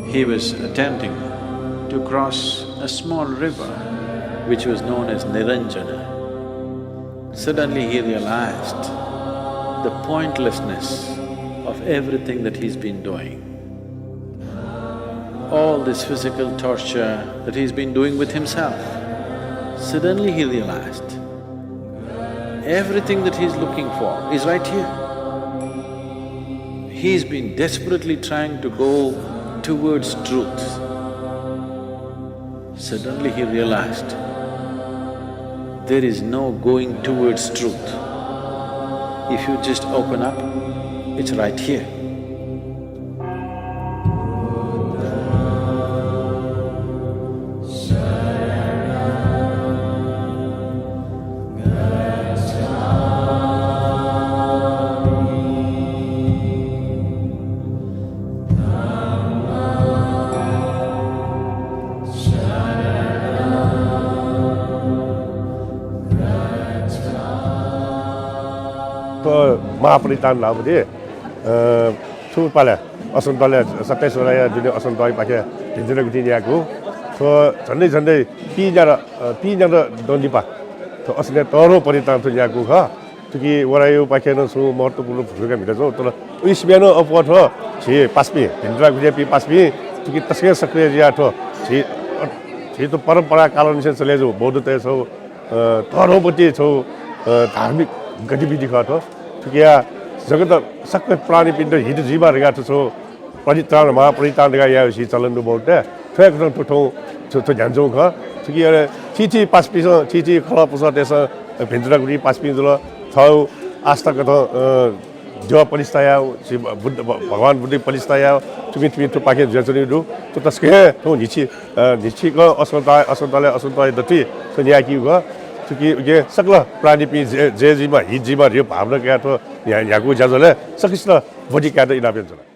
He was attempting to cross a small river which was known as Niranjana. Suddenly he realized the pointlessness of everything that he's been doing. All this physical torture that he's been doing with himself. Suddenly he realized everything that he's looking for is right here. He's been desperately trying to go towards truth. Suddenly he realized there is no going towards truth. If you just open up, it's right here. तो महापरितान लाभले थु पाले असन्तले सत्ताइस वटा जुन असन्तले पाके भित्र बिटियाको तो झन्डै झन्डै पिजना दन्दिपा तो असले तरो परितान तो याको ख तुकी वरायो पाके न सु महत्त्वपूर्ण भूमिका भित्र जो तर उइस बिहान अपवाद हो छि पासपी भित्र गुजेपी पासपी तुकी तस्के सक्रिय जिया थो छि तो परम्परा कालन से चले जो बौद्धते छौ तरोपति छौ धार्मिक गतिविधि खा तुकिया जगत सबै प्राणी पिण्ड हित जीवा रेगा छौ परित्राण महापरित्राण रेगा या छि चलन बोटे ठेक न ठौ छ जानजौ ख तुकिया चिची पासपी चिची खला पुसा देश भिन्द्रा गुडी पासपी जुल थौ आस्था कथ जो परिस्ताया बुद्ध भगवान बुद्ध परिस्ताया तुमी तो पाके जचनी दु तो तस्के तो निछि क असन्तले दति तो याकी ग तुकी ये सकल प्राणी पि जे जीवा हित जीवा रे भावना क्या तो याको जाजले सकिस्न बडी क्या त इनाबेन